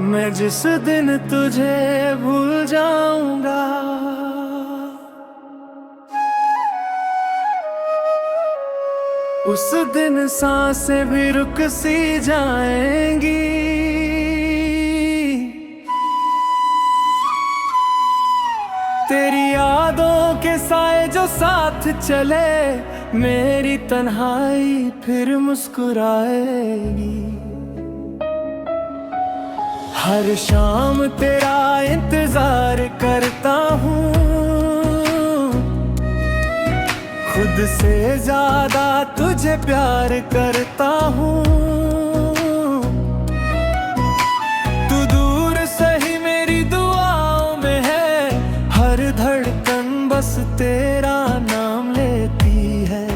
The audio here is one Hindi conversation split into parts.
मैं जिस दिन तुझे भूल जाऊंगा, उस दिन सांसें भी रुक सी जाएंगी। तेरी यादों के साए जो साथ चले, मेरी तन्हाई फिर मुस्कुराएगी। हर शाम तेरा इंतजार करता हूँ, खुद से ज्यादा तुझे प्यार करता हूँ। तू दूर सही मेरी दुआओं में है, हर धड़कन बस तेरा नाम लेती है।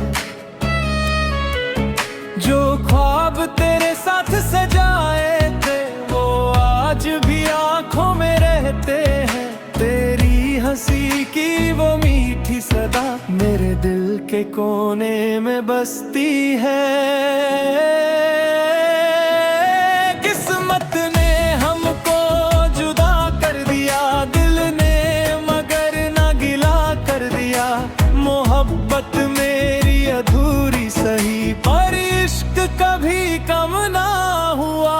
जो ख्वाब तेरे साथ सजाए थे, वो आज भी आंखों में रहते हैं। तेरी हंसी की वो मीठी सदा मेरे दिल के कोने में बसती है। किस्मत ने हमको जुदा कर दिया, दिल ने मगर ना गिला कर दिया। मोहब्बत मेरी अधूरी सही, पर इश्क कभी कम ना हुआ।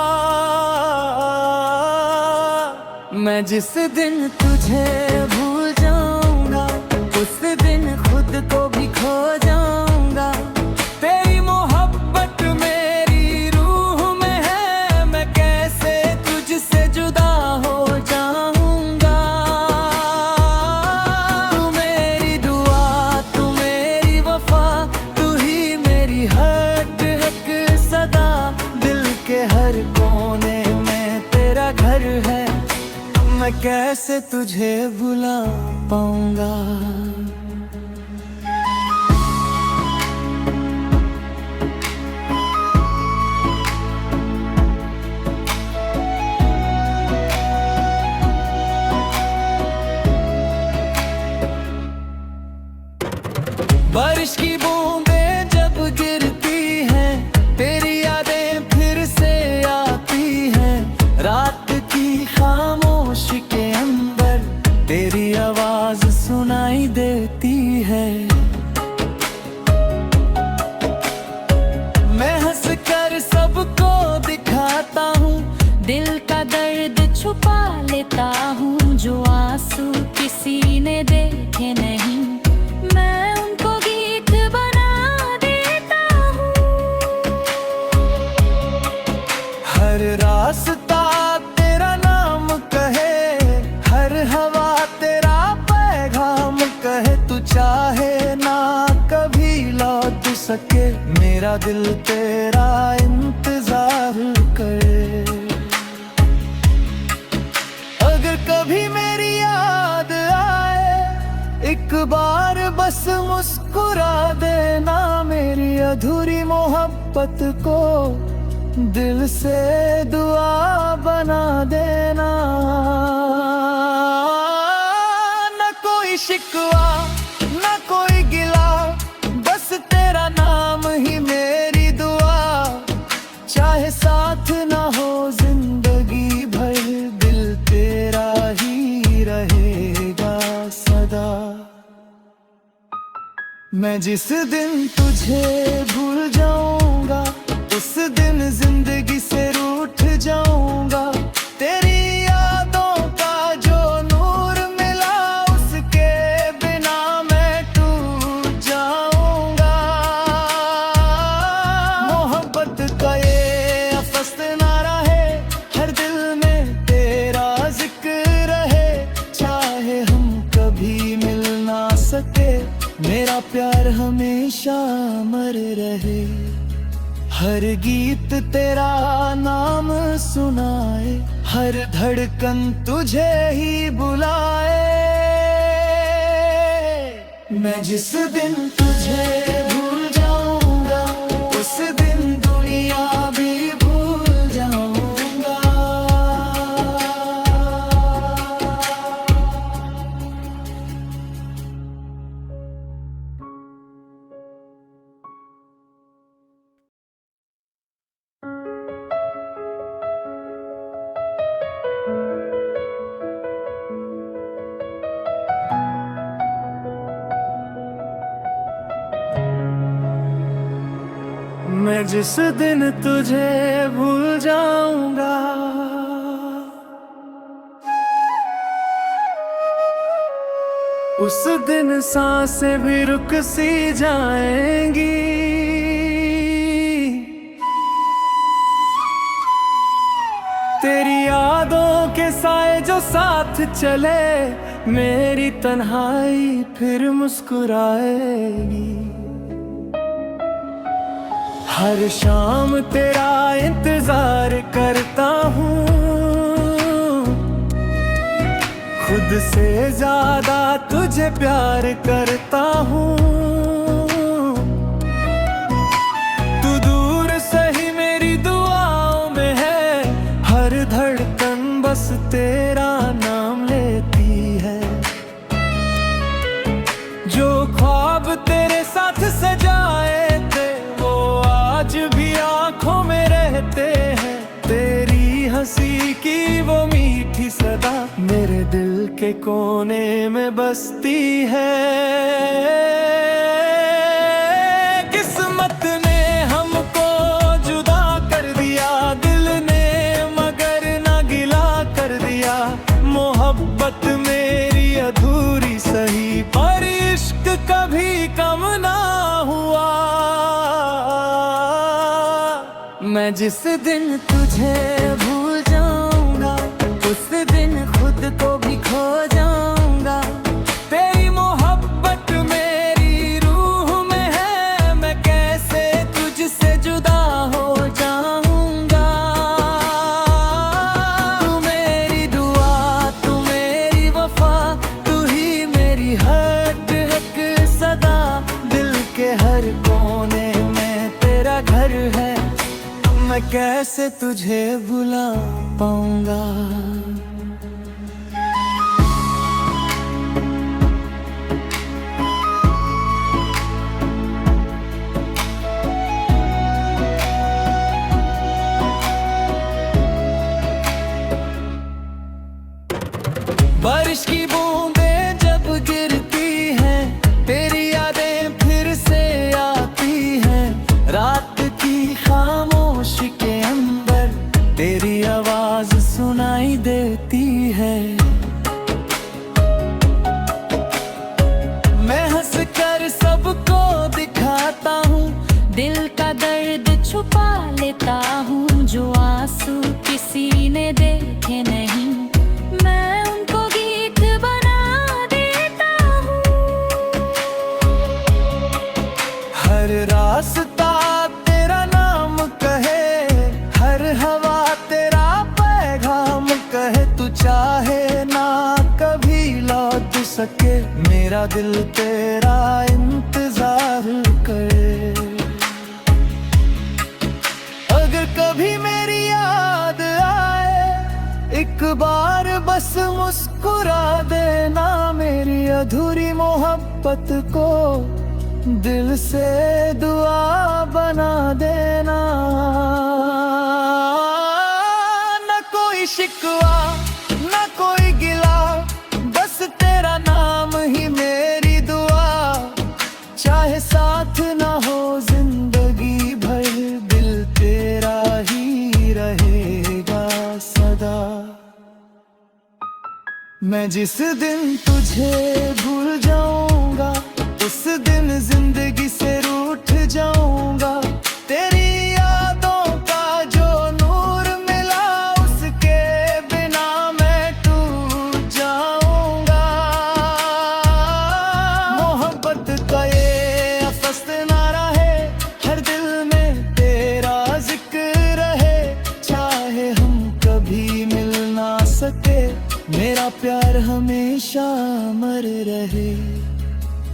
मैं जिस दिन तुझे भूल जाऊंगा, उस दिन खुद को भी खो जाऊंगा। तेरी मोहब्बत मेरी रूह में है, मैं कैसे तुझसे जुदा हो जाऊंगा। तू मेरी दुआ, तू मेरी वफा, तू ही मेरी हर हक सदा। दिल के हर कोने में तेरा घर है, मैं कैसे तुझे भुला पाऊंगा। बारिश की बूंदें जब गिरती हैं, तेरी यादें फिर से आती हैं। रात की खामोशी के अंदर तेरी आवाज सुनाई देती है। मैं हंस कर सबको दिखाता हूँ, दिल का दर्द छुपा लेता हूँ। जो आंसू किसी ने देखे नहीं, मैं उनको गीत बना देता हूँ। हर रास्ता तेरा नाम कहे, हर हवा तेरा पैगाम कहे। तू चाहे ना कभी लौट सके, मेरा दिल तेरा इंतजार करे। अगर कभी मेरी याद आए, एक बार बस मुस्कुरा देना। मेरी अधूरी मोहब्बत को दिल से दुआ बना देना। न कोई शिकवा न कोई गिला, बस तेरा नाम ही मेरी दुआ। चाहे साथ ना हो जिंदगी भर, दिल तेरा ही रहेगा सदा। मैं जिस दिन तुझे भूल जाऊंगा, उस दिन जिंदगी से रूठ जाऊंगा। तेरी यादों का जो नूर मिला, उसके बिना मैं टूट जाऊंगा। मोहब्बत का ये अफसाना रहे, हर दिल में तेरा जिक्र रहे। चाहे हम कभी मिल ना सके, मेरा प्यार हमेशा अमर रहे। हर गीत तेरा नाम सुनाए, हर धड़कन तुझे ही बुलाए। मैं जिस दिन तुझे भूल जाऊंगा, उस दिन दुनिया भी भूल जाऊंगा। मैं जिस दिन तुझे भूल जाऊंगा, उस दिन सांसें भी रुक सी जाएंगी। तेरी यादों के साए जो साथ चले, मेरी तन्हाई फिर मुस्कुराएगी। हर शाम तेरा इंतजार करता हूँ, खुद से ज्यादा तुझे प्यार करता हूँ। तू दूर सही मेरी दुआओं में है, हर धड़कन बस तेरा नाम लेती है। जो ख्वाब तेरे साथ सजाए थे, वो आज भी आंखों में रहते हैं। तेरी हंसी की वो मीठी सदा मेरे दिल के कोने में बसती है। किस्मत ने हमको जुदा कर दिया, दिल ने मगर ना गिला कर दिया। मोहब्बत मेरी अधूरी सही, पर इश्क कभी कम ना हुआ। मैं जिस दिन तुझे भूल जाऊंगा, उस दिन खुद को भी खो जाऊंगा। तेरी मोहब्बत मेरी रूह में है, मैं कैसे तुझसे जुदा हो जाऊंगा। तू मेरी दुआ, तू मेरी वफा, तू ही मेरी हर धड़कन सदा। दिल के हर कोने में तेरा घर है, मैं कैसे तुझे भुला पाऊंगा। बारिश की बूंदें जब गिरती हैं, तेरी यादें फिर से आती हैं। रात की खामोशी के अंदर तेरी आवाज सुनाई देती है। मैं हंस कर सबको दिखाता हूँ, दिल का दर्द छुपा लेता हूँ। जो आंसू किसी ने देखे नहीं, मैं उनको गीत बना देता हूँ। हर रास्ता तेरा नाम कहे, हर हवा तेरा पैगाम कहे। तू चाहे ना कभी लौट सके, मेरा दिल तेरा इंतजार करे। अगर कभी मेरी याद आए, एक बार बस मुस्कुरा देना। मेरी अधूरी मोहब्बत को दिल से दुआ बना देना। न कोई शिकवा न कोई गिला, बस तेरा नाम ही मेरी दुआ। चाहे साथ ना हो जिंदगी भर, दिल तेरा ही रहेगा सदा। मैं जिस दिन तुझे भूल जाऊंगा, उस दिन जिंदगी से रूठ जाऊंगा। तेरी यादों का जो नूर मिला, उसके बिना मैं टूट जाऊंगा। मोहब्बत का ये अफसाना रहे, हर दिल में तेरा जिक्र रहे। चाहे हम कभी मिल ना सके, मेरा प्यार हमेशा अमर रहे।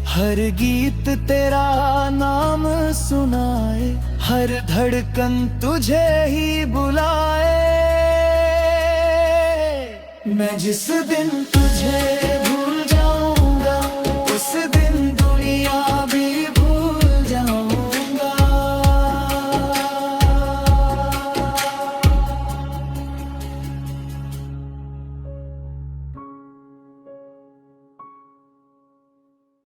हर गीत तेरा नाम सुनाए, हर धड़कन तुझे ही बुलाए। मैं जिस दिन तुझे